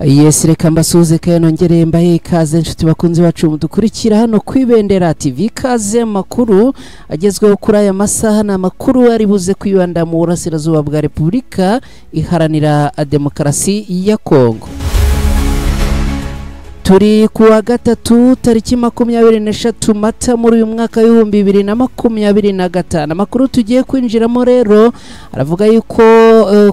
Yes, reka mbasuze kandi nongere mbahe ikaze inshuti bakunzi bacu mudukurikira hano kwibendera TV. Ikaze makuru agezweho kuri aya masaha na makuru ari buze kwibanda mu burasirazuba bwa Repubulika Iharanira Demokarasi ya Kongo. Turi kuwa gatatu tariki 23 Mata muri uyu mwaka wa 2025. Amakuru tugiye kwinjiramo rero aravuga yuko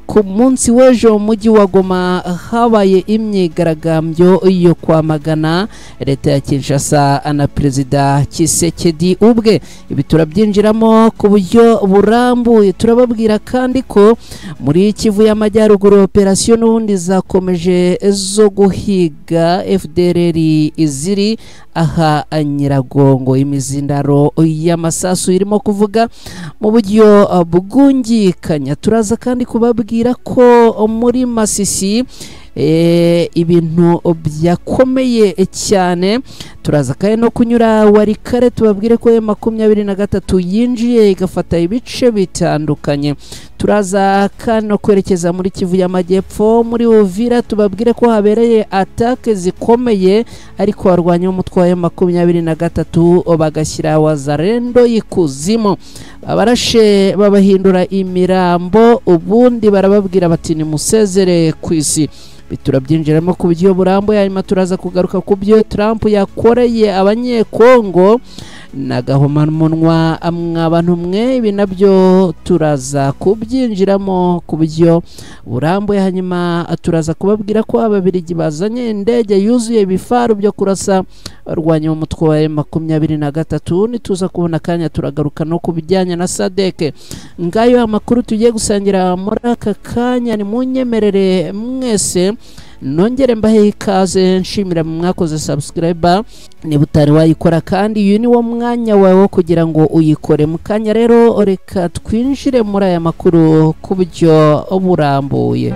ku munsi w'ejo mujyi wa Goma habaye imyigaragambyo yo kwamagana leta ya Kinshasa na Perezida Tshisekedi ubwe. Ibi turabyinjiramo ku buryo burambuye. Turababwira kandi ko muri Kivu y'Amajyaruguru operation n'ubundi zakomeje zo guhiga FDLR iziri aha Nyiragongo. Imizindaro y'amasasu irimo kuvuga mu buryo bwungikanya. Turaza kandi kubabwira ko muri Masisi ibintu byakomeye cyane. Turaza kandi no kunyura Warikare tubabwire ko 23 yinjiye igafata ibice bitandukanye. Turaza kandi no kwerekeza muri Kivu y'Amajyepfo muri Uvira tubabwire ko habereye atake zikomeye ariko warwanya umutwe wa 23 bagashyira Wazalendo y'ikuzimu. Abarashe babahindura imirambo ubundi barababwira bati ni musezere kwisi. Biturabyinjiramo ku buryo burambuye. Hanyuma turaza kugaruka ku byo Trump yakoreye abanyekongo nagahomanwa abantu mwe. Ibi nabyo turaza kubyinjiramo ku buryo burambuye. Hanyuma turaza kubabwira ko ababirigi bazanye indege yuzuye ibifaru byo kurasa barwanya umutwe wa 23. Nituza kubona kanya turagaruka no kubijyanye na Sadeke. Ngayo amakuru tugiye gusangira muri aka kanya. Ni munyemerere mwese nongere mbahe ikaze nshimira mwakoze subscribe ni butari wayikora kandi uyu ni wo mwanya wawe kugira ngo uyikore. Mukanya rero reka twinjire muri aya makuru ku buryo burambuye.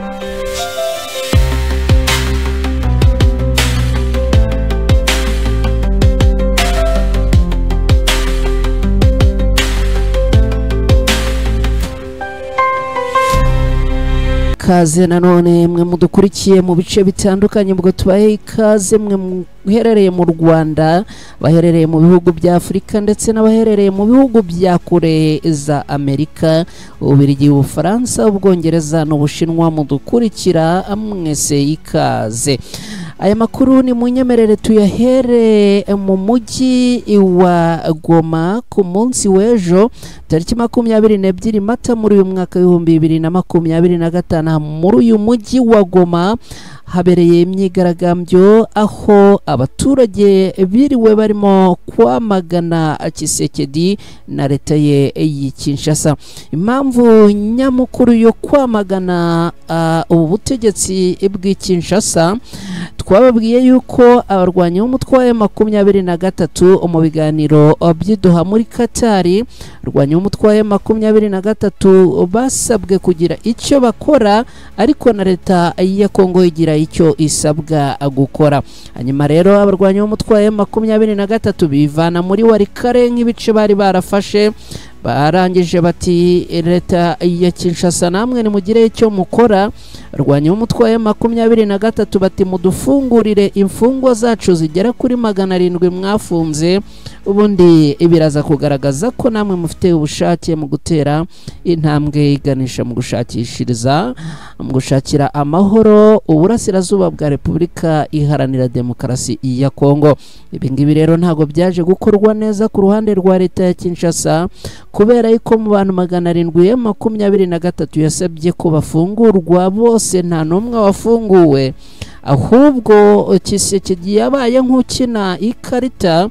Kaze nanone mwe mudukurikiye mu bice bitandukanye bwo tubaye ikaze mwe muherereye mu Rwanda, baherereye mu bihugu bya Afrika ndetse n'abaherereye mu bihugu bya kure za Amerika, Ubirigi, Ubufaransa, Ubwongereza n'Ubushinwa mudukurikira mwese ikaze. Aya makuru ni munyemerere tuyahere mu mujyi wa Goma ku munsi w'ejo tariki 22 Mata muri uyu mwaka wa 2025. Muri uyu mujyi wa Goma habereye imyigaragambyo aho abaturage biriwe barimo kwamagana Tshisekedi na leta ye y'Kinshasa. Impamvu nyamukuru yo kwamagana ubu butegetsi bw'Kinshasa twababwiye yuko abarwanya umutwe wa 23 mu biganiro by'Doha muri Katari, rwanya umutwe wa 23 basabwe kugira icyo bakora ariko na leta ya Kongo igira icyo isabwa gukora. Hanyuma rero abarwanya umutwe wa 23 bivana muri Warikare nk'ibice bari barafashe. Barangije bati leta ya Kinshasa namwe ni mugire icyo mukora. Rwanya umutwe wa 23 bati mudufungurire imfungwa zacu zigera kuri 700 mwafunze, ubundi ibiraza kugaragaza ko namwe mufite ubushake mu gutera intambwe iganisha mu gushakira amahoro uburasirazuba bwa Repubulika Iharanira Demokarasi ya Kongo. Ibi ngibi rero ntago byaje gukorwa neza ku ruhande rwa leta ya Kinshasa kubera yuko mu bantu 723 yasabye ko bafungurwa bose nta numwe wafunguwe, ahubwo Tshisekedi yabaye nk'ukina ikarita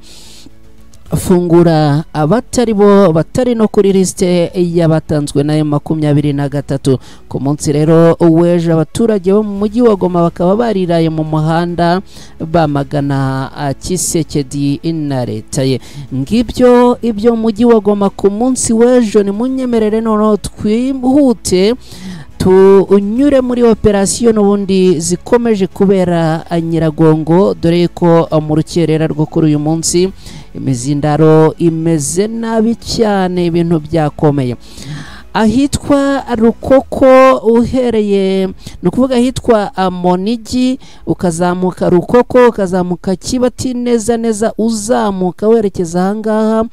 fungura abatari bo batari no kuri liste y'abatanzwe na 23. Ku munsi rero w'ejo abaturage bo mu mujyi wa Goma bakaba bariraye mu muhanda bamagana Tshisekedi na leta ye. Ngibyo ibyo mu mujyi wa Goma ku munsi w'ejo. ni munyemerere noneho twihute tunyure muri operation n'ubundi zikomeje kubera Nyiragongo, dore ko mu rukerera rwo kuri uyu munsi imizindaro imeze nabi cyane, ibintu byakomeye. ahitwa Rukoko uhereye ni ukuvuga ahitwa Monigi ukazamuka Rukoko ukazamuka Kibati neza neza uzamuka werekeza ahangaha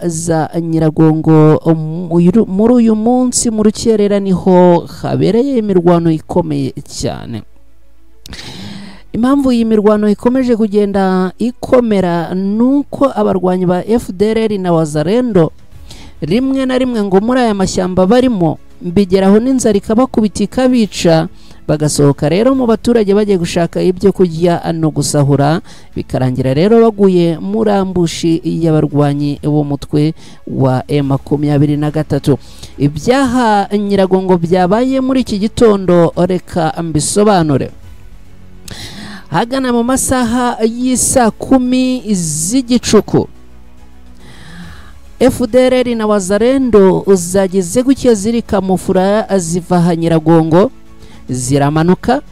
za Nyiragongo muri uyu munsi mu rukerera niho habereye imirwano ikomeye cyane. Impamvu iyi mirwano ikomeje kugenda ikomera nuko abarwanyi ba FDLR na Wazalendo rimwe na rimwe ngo muri aya mashyamba barimo bigeraho n'inzara ikabakubita ikabica bagasohoka rero mu baturage bagiye gushaka ibyo kurya no gusahura bikarangira rero baguye muri ambushi y'abarwanyi b'umutwe wa M23. Ibyaha Nyiragongo byabaye muri iki gitondo reka mbisobanure. Hagana mu masaha y'isa 10 z'igicuku FDLR na Wazalendo zagize gutya ziri kamufura ziva Nyiragongo ziramanuka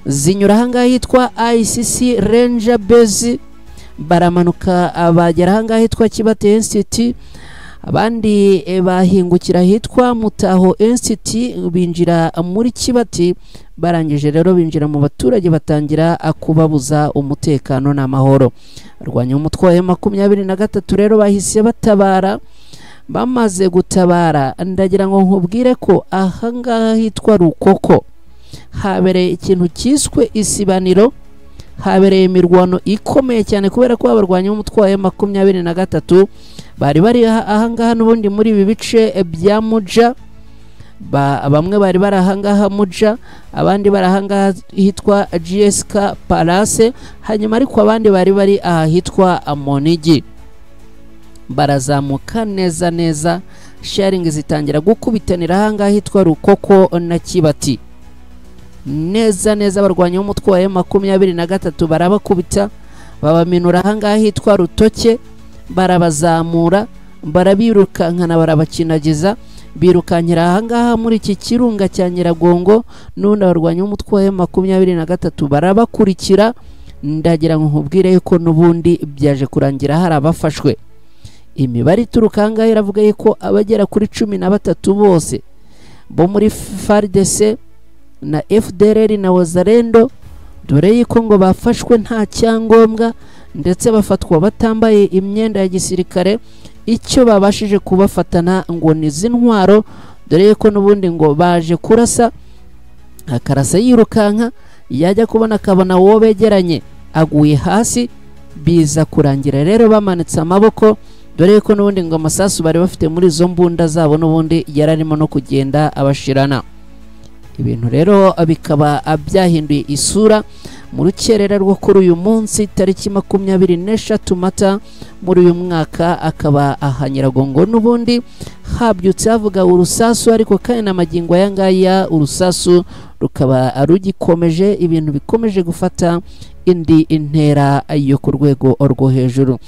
zinyura ahangaha hitwa ICC Ranger Base baramanuka bagera ahangaha hitwa Kibate Institute abandi bahingukira hitwa Mutaho Institute binjira muri Kibati barangije rero binjira mu baturage batangira akubabuza umutekano n'amahoro. Arwanya umutwe wa M23 rero bahise batabara. Bamaze gutabara ndagira ngo nkubwire ko ahangaha hitwa Rukoko habereye ikintu cyiswe isibaniro, habereye imirwano ikomeye cyane kubera ko abarwanya umutwe wa M23 bari ahangaha n'ubundi muri ibi bice bya Muja. Bamwe bari barahangaha Muja abandi barahangaha hitwa GSK Palace hanyuma ariko abandi bari ahitwa Monigi. Barazamuka neza neza sharing zitangira gukubitanira ahangaha hitwa Rukoko na Kibati neza neza. Abarwanya umutwe wa M23 barabakubita babaminura ahangaha hitwa Rutoke barabazamura barabirukankana barabakinagiza birukankira ahangaha muri iki kirunga cya Nyiragongo n'undi abarwanya umutwe wa M23 barabakurikira. Ndagira ngo nkubwire yuko n'ubundi byaje kurangira hari abafashwe. Imibare ituruka ahangaha iravuga yuko abagera kuri 13 bose bo muri FARDC na FDLR na Wazalendo dore yuko ngo bafashwe nta cyangombwa ndetse bafatwa batambaye imyenda ya gisirikare. Icyo babashije kubafatana ngo ni zintwaro dore yuko n'ubundi ngo baje kurasa akarasa yirukanka yajya kubona akabona wo begeranye aguye hasi. Biza kurangira rero bamanitse amaboko dore yuko n'ubundi ngo amasasu bari bafite muri izo mbunda zabo n'ubundi yararimo no kugenda abashirana. Ibintu rero bikaba byahinduye isura mu rukerera rwo kuri uyu munsi tariki 23 Mata muri uyu mwaka. Akaba aha Nyiragongo n'ubundi habyutse havuga urusasu ariko kandi n'amagingo yangaya urusasu rukaba rugikomeje ibintu bikomeje gufata indi intera yo ku rwego rwo hejuru.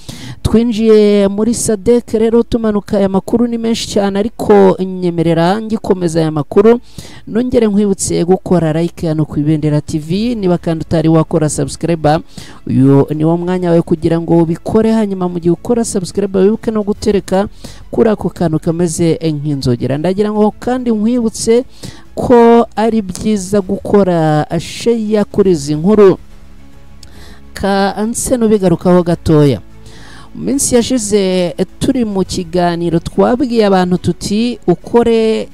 Twinjiye muri SADC rero tumanuka aya makuru ni menshi cyane ariko nyemerera ngikomeza aya makuru nongere nkwibutse gukora like hano ku Ibendera TV niba kandi utari wakora subscribe uyu ni wo mwanya wawe kugira ngo ubikore hanyuma mu gihe ukora subscribe wibuke no gutereka kuri ako kantu kameze nk'inzogera. Ndagira ngo kandi nkwibutse ko ari byiza gukora share kuri izi nkuru ka anse no bigarukaho gatoya. Minsi yashize turi mu kiganiro twabwiye abantu tuti ukore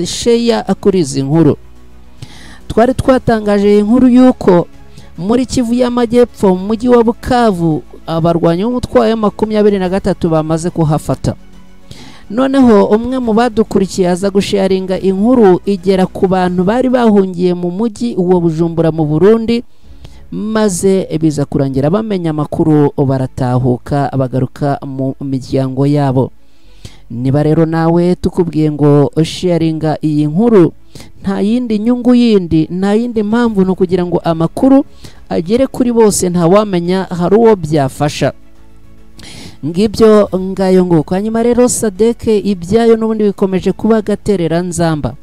share kuri izi nkuru. Twari twatangaje inkuru yuko muri Kivu y'Amajyepfo mu mujyi wa Bukavu abarwanya umutwe wa M23 bamaze kuhafata. Noneho umwe mu badukurikiye aza gusharinga inkuru igera ku bantu bari bahungiye mu mujyi wa Bujumbura mu Burundi maze biza kurangira bamenya amakuru baratahuka bagaruka mu miryango yabo. Niba rero nawe tukubwiye ngo sharinga iyi nkuru nta yindi nyungu yindi nta yindi mpamvu no kugira ngo amakuru agere kuri bose nta wamenya hari uwo byafasha. Ngibyo ngayo nguko. Hanyuma rero SADC ibyayo n'ubundi bikomeje kuba gaterera nzamba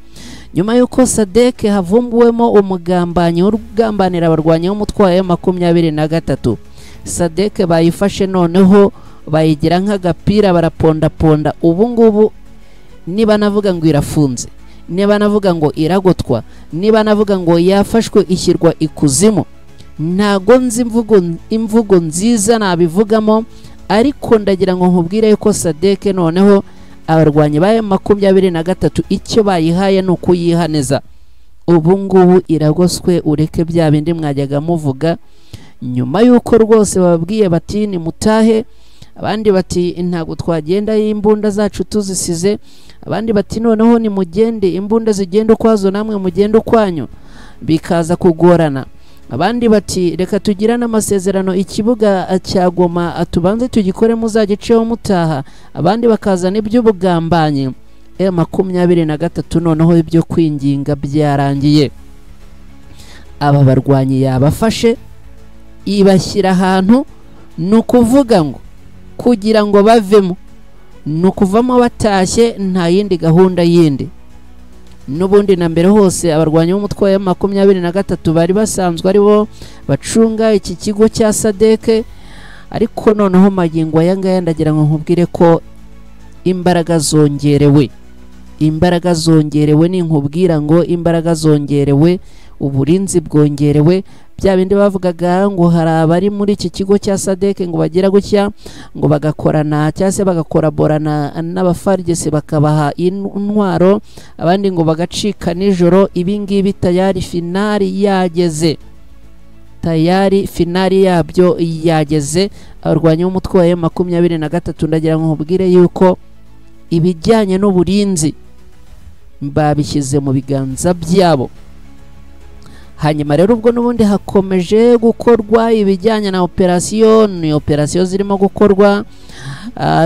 nyuma yuko SADC havumbuwemo umugambanyi urugambanira abarwanya umutwe wa M23. SADC bayifashe noneho bayigira nk'agapira baraponda ponda. Ubu ngubu niba navuga ngo irafunze, niba navuga ngo iragotwa, niba navuga ngo yafashwe ishyirwa ikuzimu, ntago nzi imvugo nziza nabivugamo, ariko ndagira ngo nkubwire yuko SADC noneho abarwanyi ba M23 icyo bayihaye no kuyihaneza. Ubu ngubu iragoswe, ureke bya bindi mwajyaga muvuga nyuma yuko rwose bababwiye bati ni mutahe, abandi bati ntago twagenda imbunda zacu tuzisize, abandi bati noneho ni mugende imbunda zigenda ukwazo namwe mugende ukwanyu, bikaza kugorana. Abandi bati reka tugirana amasezerano ikibuga cya Goma atubanze tugikore muzagiceho mutaha, abandi bakazana iby'ubugambanyi. M23 noneho ibyo kwinginga byarangiye. Aba barwanyi yabafashe ibashyira ahantu, nukuvuga ngo kugira ngo bavemo, nukuvamo batashye nta yindi gahunda yindi. Nubundi na mbere hose abarwanyi b'umutwe wa M23 bari basanzwe aribo bacunga iki kigo cya SADC, ariko noneho magingo aya ngaya ndagira ngo nkubwire ko imbaraga zongerewe. Imbaraga zongerewe, ni nkubwira ngo imbaraga zongerewe, uburinzi bwongerewe. Bya bindi bavugaga ngo hari abari muri iki kigo cya SADC ngo bagira gutya ngo bagakorana cyangwa se bagakoraborana n'abafarigese bakabaha intwaro, abandi ngo bagacika nijoro. Ibi ngibi tayari finali yageze, tayari finali yabyo yageze. Abarwanyi b'umutwe wa M23 ndagira ngo nkubwire yuko ibijyanye n'uburinzi babishyize mu biganza byabo. Hanyuma rero ubwo nubundi hakomeje gukorwa ibijyanye na operasiyo zirimo gukorwa,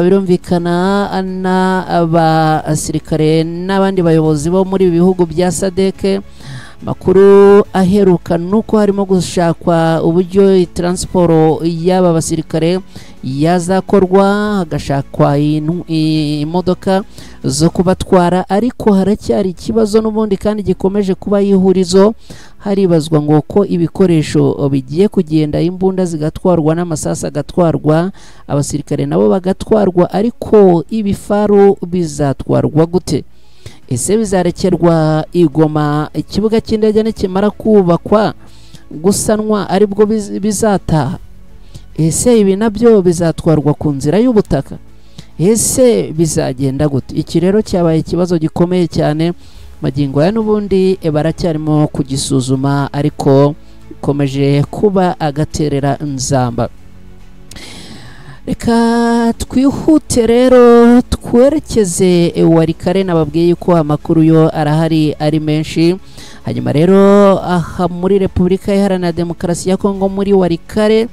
birumvikana n'abasirikare n'abandi bayobozi bo muri bihugu bya SADC. Makuru aheruka nuko harimo gushakwa uburyo transport y'aba basirikare yazakorwa, hagashakwa imodoka zo kubatwara, ariko haracyari ikibazo n'ubundi kandi gikomeje kuba ihurizo. Haribazwa ngo ko ibikoresho bigiye kugenda, imbunda zigatwarwa n'amasasa agatwarwa, abasirikare nabo bagatwarwa, ariko ibifaru bizatwarwa gute? Ese bizarekerwa igoma ikibuga cy'indege nikimara kubakwa gusanwa aribwo bizataha? Ese ibi nabyo bizatwarwa ku nzira y'ubutaka? Ese bizagenda gute? Iki rero cyabaye ikibazo gikomeye cyane. Magingo ya n'ubundi baracyarimo kugisuzuma, ariko komeje kuba agaterera nzamba. Reka twihute rero twerekeze Warikare. Nababwiye yuko amakuru yo arahari ari menshi. Hanyuma rero aha muri Repubulika Iharanira Demokarasi ya Kongo muri Warikare,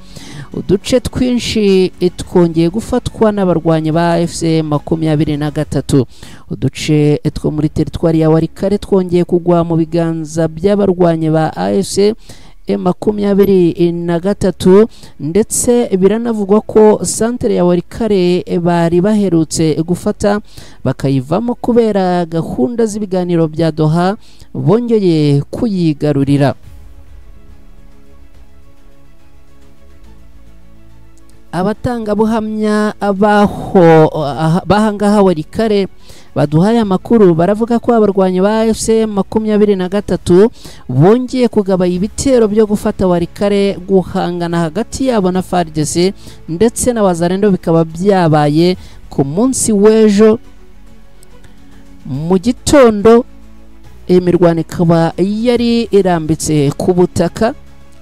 uduce twinshi twongeye gufatwa n'abarwanyi ba FC23. Uduce two muri teritwari ya Warikare twongeye kugwa mu biganza by'abarwanyi ba AFC M23, ndetse biranavugwa ko santere ya Warikare bari baherutse gufata bakayivamo kubera gahunda z'ibiganiro bya Doha, bongeye kuyigarurira. Abatangabuhamya bahangaha Warikare baduhaye amakuru baravuga ko abarwanyi ba FC23 bongeye kugaba ibitero byo gufata Warikare, guhangana hagati yabo na FARDC ndetse na Wazalendo. Bikaba byabaye ku munsi w'ejo mu gitondo. Imirwano ikaba yari irambitse ku butaka,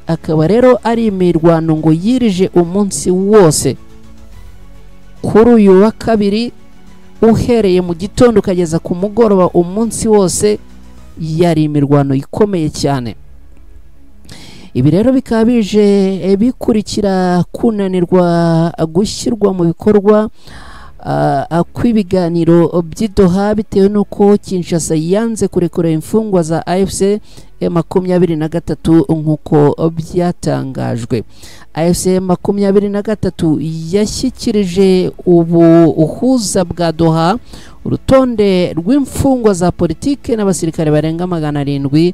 akaba rero ari imirwano ngo yirije umunsi wose. Kuri uyu wa kabiri uhereye mu gitondo ukageza ku mugoroba, umunsi wose yari imirwano ikomeye cyane. Ibi rero bikaba bije bikurikira kunanirwa gushyirwa mu bikorwa kw'ibiganiro by'Doha, bitewe n'uko Kinshasa yanze kurekura imfungwa za AFC M23 nk'uko byatangajwe. AFC M23 yashyikirije ubuhuza bwa Doha urutonde rw'imfungwa za politike n'abasirikare barenga 700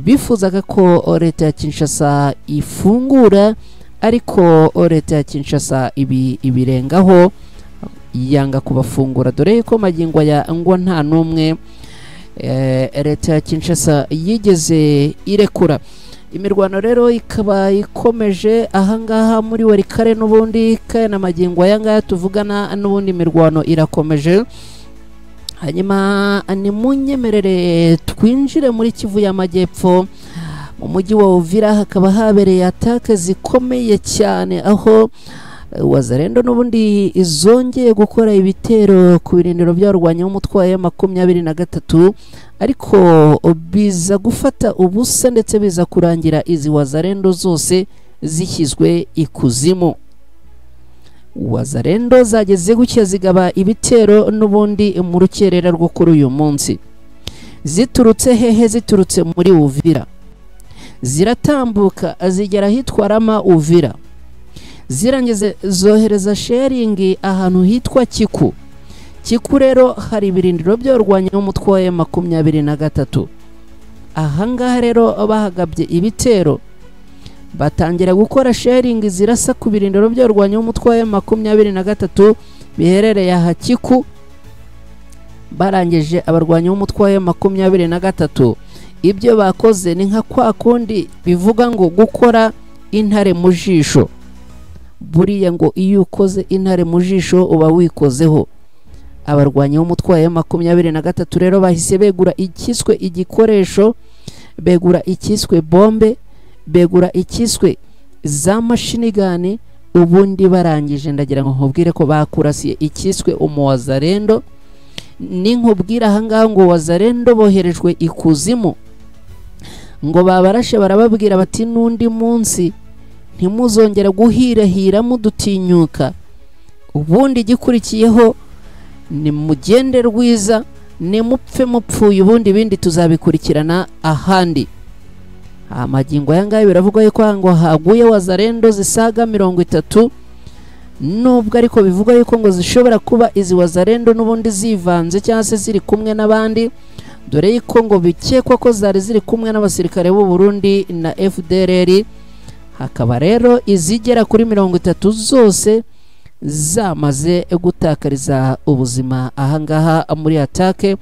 bifuzaga ko leta ya Kinshasa ifungura, ariko leta ya Kinshasa ibirengaho yanga kubafungura, dore ko magingo ya ngo nta numwe leta ya Kinshasa yigeze irekura. Imirwano rero ikaba ikomeje ahangaha muri Walikale n'ubundi kandi na magingo ayangaya tuvugana n'ubundi imirwano irakomeje. Hanyuma ni munyemerere twinjire muri Kivu y'Amajyepfo mu mujyi wa Uvira, hakaba habereye atake zikomeye cyane aho Wazalendo n'ubundi izongeye gukora ibitero ku birindiro by'abarwanyi b'umutwe wa M23, ariko biza gufata ubusa ndetse biza kurangira izi Wazalendo zose zishyizwe ikuzimu. Wazalendo zageze gucya zigaba ibitero n'ubundi mu rukerera rwo kuri uyu munsi. Ziturutse hehe? Ziturutse muri Uvira, ziratambuka zigera hitwarama Uvira, zirangeze zohereza sharing ahantu hitwa Kiku. Kiku rero hari ibirindiro by'abarwanyi b'umutwe wa M23. Ahangaha rero bahagabye ibitero, batangira gukora sharing zirasa ku birindiro by'abarwanyi b'umutwe wa M23 biherereye aha Kiku. Barangije abarwanyi b'umutwe wa M23 ibyo bakoze ni nka kwa kundi bivuga ngo gukora intare mu jisho. Buriya ngo iyo ukoze intare mu jisho uba wikozeho. Abarwanyi b'umutwe wa M23 rero bahise begura ikiswe igikoresho, begura ikiswe bombe, begura ikiswe za machine gun, ubundi barangije ndagira ngo nkubwire ko bakurasiye ikiswe umuwazalendo. Ni nkubwira ahangaha ngo Wazalendo boherejwe ikuzimu, ngo babarashe barababwira bati n'undi munsi ntimuzongera guhirahira mudutinyuka, ubundi gikurikiyeho ni mugende rwiza, ni mupfe mupfuye, ubundi bindi tuzabikurikirana ahandi. Amagingo yangaye biravuga yuko ngo haguye Wazalendo zisaga 30, nubwo ariko bivuga yuko ngo zishobora kuba izi Wazalendo n'ubundi zivanze cyangwa se ziri kumwe n'abandi, dore yuko ngo bikekwa ko zari ziri kumwe n'abasirikare b'u Burundi na FDLR. Hakaba rero izigera kuri 30 zose zamaze gutakariza ubuzima ahangaha muri atake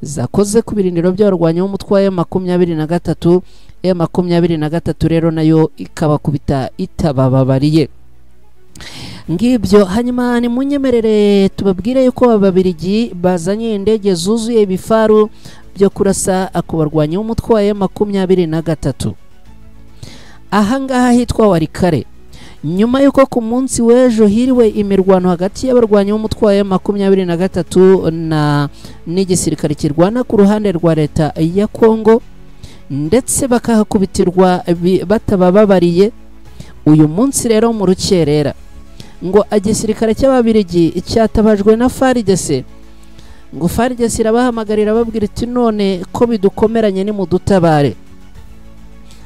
zakoze ku birindiro by'abarwanyi b'umutwe wa M23. M23 rero nayo ikabakubita itabababariye ngibyo. Hanyuma ni munyemerere tubabwire yuko ababirigi bazanye indege zuzuye ibifaru byo kurasa ku barwanyi b'umutwe wa M23 ahangaha hitwa Walikale, nyuma yuko ku munsi w'ejo hiriwe imirwano hagati y'abarwanyi b'umutwe wa M23 na n'igisirikare kirwana ku ruhande rwa leta ya Kongo, ndetse bakahakubitirwa batabababariye. Uyu munsi rero mu rukerera ngo igisirikare cy'ababirigi cyatabajwe na FARDC, ngo FARDC irabahamagarira babwira iti none ko bidukomeranye ni mudutabare.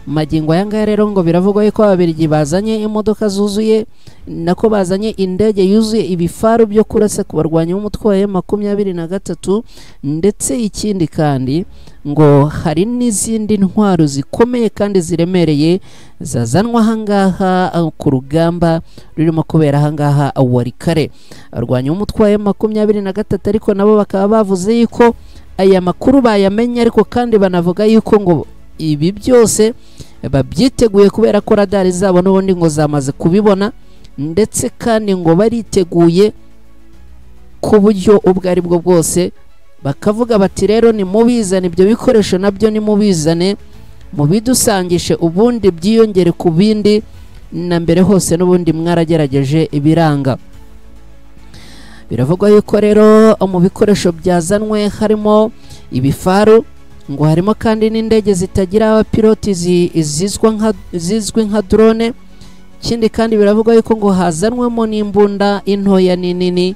Magingo ayangaya rero ngo biravugwa yuko ababirigi bazanye imodoka zuzuye, nako bazanye indege yuzuye ibifaru byo kurasa ku barwanyi b'umutwe wa M23, ndetse ikindi kandi ngo hari n'izindi ntwaro zikomeye kandi ziremereye zazanwa ahangaha ku rugamba rurimo kubera ahangaha Walikale. Abarwanyi b'umutwe wa M23 ariko nabo bakaba bavuze yuko aya makuru bayamenye, ariko kandi banavuga yuko ngo ibi byose babyiteguye kubera ko radari zabo n'ubundi ngo zamaze kubibona, ndetse kandi ngo bariteguye ku buryo ubwo ari bwo bwose. Bakavuga bati rero ni mubizane ibyo bikoresho, nabyo ni mubizane mubidusangishe, ubundi byiyongere ku bindi, na mbere hose n'ubundi mwaragerageje ibiranga. Biravugwa yuko rero mu bikoresho byazanwe harimo ibifaru, ngo harimo kandi n'indege zitagira abapiloti zizwi nka drone. Ikindi kandi biravugwa yuko ngo hazanwemo n'imbunda intoya n'inini.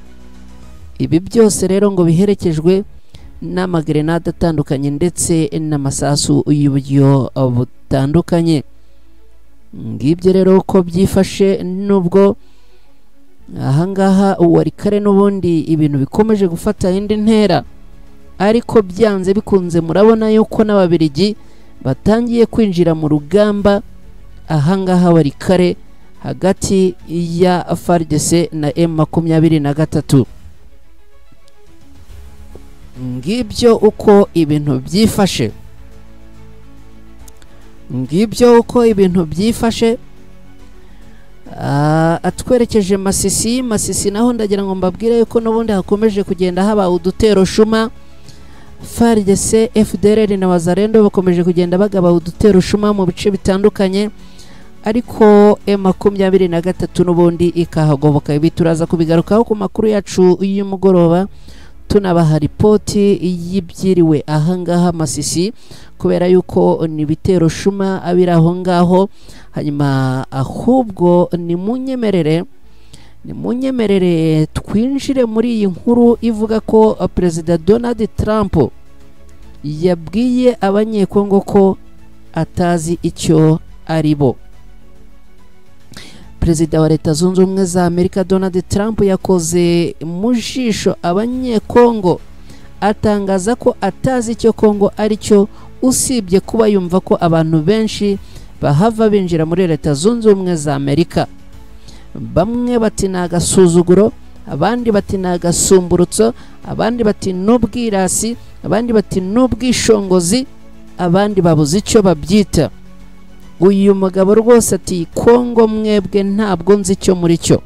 Ibi byose rero ngo biherekejwe n'amagrenade atandukanye ndetse n'amasasu y'uburyo butandukanye. Ngibyo rero uko byifashe, nubwo ahangaha Walikale n'ubundi ibintu bikomeje gufata indi ntera, ariko byanze bikunze murabona yuko n'ababirigi batangiye kwinjira mu rugamba ahangaha Walikale hagati ya FARDC na M23. ngibyo uko ibintu byifashe, ngibyo uko ibintu byifashe. Atwerekeje Masisi naho ndagira ngo mbabwire yuko n'ubundi hakomeje kugenda haba udutero shuma. FARDC, FDLR na Wazalendo bakomeje kugenda bagaba udutero shuma mu bice bitandukanye, ariko M23 n'ubundi ikahagoboka. Ibi turaza kubigarukaho ku makuru yacu y'umugoroba, tunabaha ripoti y'ibyiriwe ahangaha Masisi, kubera yuko ni bitero shuma abira aho ngaho. Hanyuma ahubwo ni munyemerere twinjire muri iyi nkuru ivuga ko Perezida Donald Trump yabwiye abanyekongo ko atazi icyo ari bo. Perezida wa Leta Zunze Ubumwe za Amerika Donald Trump yakoze mu jisho abanyekongo, atangaza ko atazi icyo Kongo ari cyo, usibye kuba yumva ko abantu benshi bahava binjira muri Leta Zunze Ubumwe za Amerika. Bamwe bati ni agasuzuguro, abandi bati ni agasumburutso, abandi bati n'ubwirasi, abandi bati n'ubwishongozi, abandi babuze icyo babyita. Uyu mugabo rwose ati Kongo mwebwe ntabwo nzi icyo muri cyo.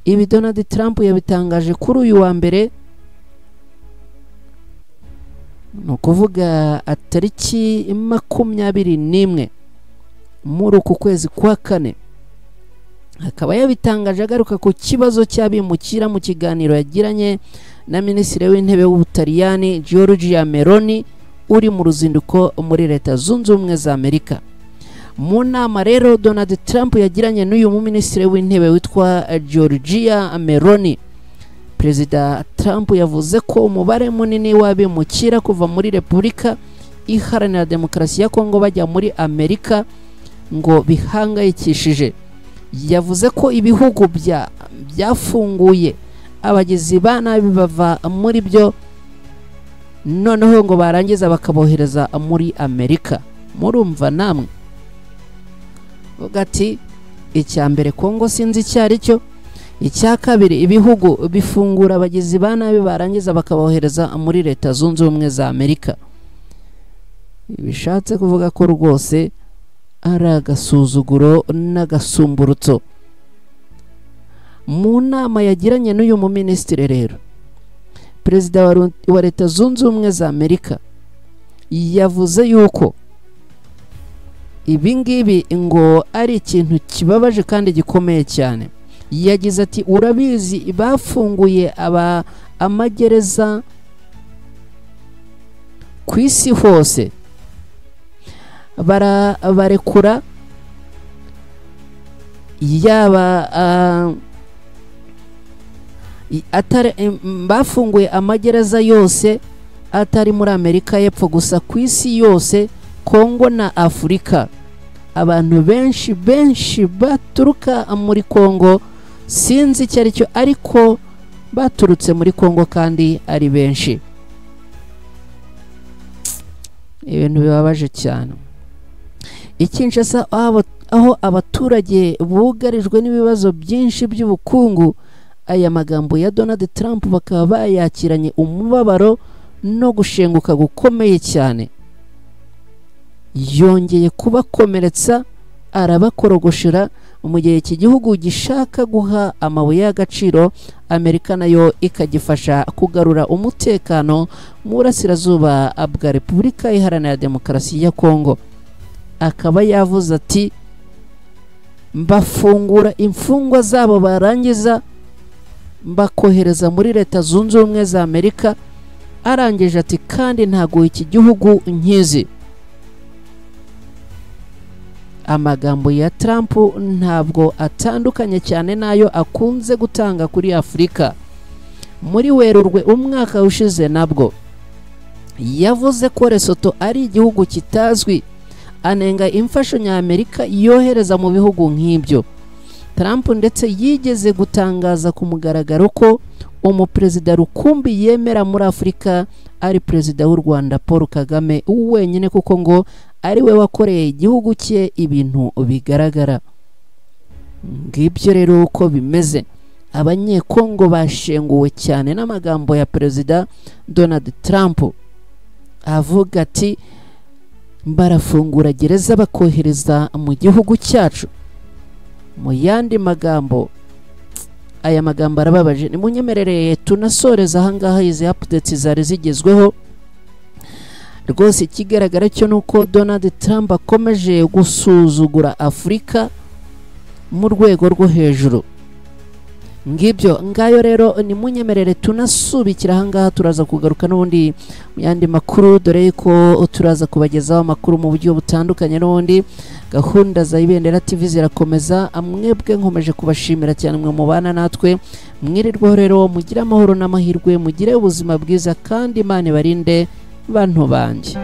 Ibi Donald Trump yabitangaje kuri uyu wa mbere, no kuvuga atariki 21 muri uku kwezi kwa kane. Akaba yabitangaje agaruka ku kibazo cy'abimukira mu kiganiro yagiranye na Minisitiri w'Intebe w'Ubutaliyani Giorgia Meloni uri mu ruzinduko muri Leta Zunze Ubumwe za Amerika. Mu nama rero Donald Trump yagiranye n'uyu Minisitiri w'Intebe witwa Giorgia Meloni, Perezida Trump yavuze ko umubare munini w'abimukira kuva muri Repubulika Iharanira Demokarasi ya Kongo bajya muri Amerika ngo bihangayikishije. Yavuze ko ibihugu byafunguye abagizi ba nabi bava muri byo, noneho ngo barangiza bakabohereza muri Amerika. Murumva namwe ugati icya mbere Kongo sinzi icyari cyo, icya kabiri ibihugu bifungura abagizi ba nabi barangiza bakabohereza muri Leta Zunze Ubumwe za Amerika. Bishatse kuvuga ko rwose ari agasuzuguro n'agasumburutso. Mu nama yagiranye n'uyu Minisitiri rero, Perezida wa Leta Zunze Ubumwe za Amerika yavuze yuko ibingibi ngo ari ikintu kibabaje kandi gikomeye cyane. Yagize ati urabizi bafunguye amagereza ku isi hose, barekura yaba bafunguye amagereza yose atari muri Amerika y'Epfo gusa, ku isi yose, Kongo na Afurika. Abantu benshi baturuka muri Kongo, sinzi icyo ari cyo, ariko baturutse muri Kongo kandi ari benshi. Ibintu bibabaje cyane. Kinshasa aho abaturage bugarijwe n'ibibazo byinshi by'ubukungu, aya magambo ya Donald Trump bakaba bayakiranye umubabaro no gushenguka gukomeye cyane. Yongeye kubakomeretsa, arabakorogoshera mu gihe iki gihugu gishaka guha amabuye y'agaciro Amerika nayo ikagifasha kugarura umutekano mu burasirazuba bwa Repubulika Iharanira Demokarasi ya Kongo. Akaba yavuze ati mbafungura imfungwa zabo barangiza bakohereza muri Leta Zunze Ubumwe za Amerika. Arangije ati kandi ntago iki gihugu nkizi. Amagambo ya Trump ntabwo atandukanye cyane nayo akunze gutanga kuri Afurika. Muri Werurwe umwaka ushize nabwo yavuze ko Lesotho ari igihugu kitazwi, anenga imfashanyo ya Amerika yohereza mu bihugu nk'ibyo. Trump ndetse yigeze gutangaza ku mugaragaro ko umuperezida rukumbi yemera muri Afurika ari Perezida w'u Rwanda Paul Kagame wenyine, kuko ngo ari we wakoreye igihugu cye ibintu bigaragara. Ngibyo rero uko bimeze. abanyekongo bashenguwe cyane n'amagambo ya Perezida Donald Trump avuga ati barafungura gereza bakohereza mu gihugu cyacu. Mu yandi magambo, aya magambo arababaje. Ni munyemerere tunasoreza ahangaha izi updates zari zigezweho. Rwose ikigaragara cyo nuko Donald Trump akomeje gusuzugura Afurika mu rwego rwo hejuru. Ngibyo ngayo rero ni munyemerere tunasubikira ahangaha, turaza kugaruka n'ubundi mu yandi makuru, dore ko turaza kubagezaho amakuru mu buryo butandukanye. N'ubundi gahunda za Ibendera TV zirakomeza. Amwebwe nkomeje kubashimira cyane mwe mubana natwe. Mwirirwaho rero, mugire amahoro n'amahirwe, mugire ubuzima bwiza kandi Imana ibarinde bantu banje.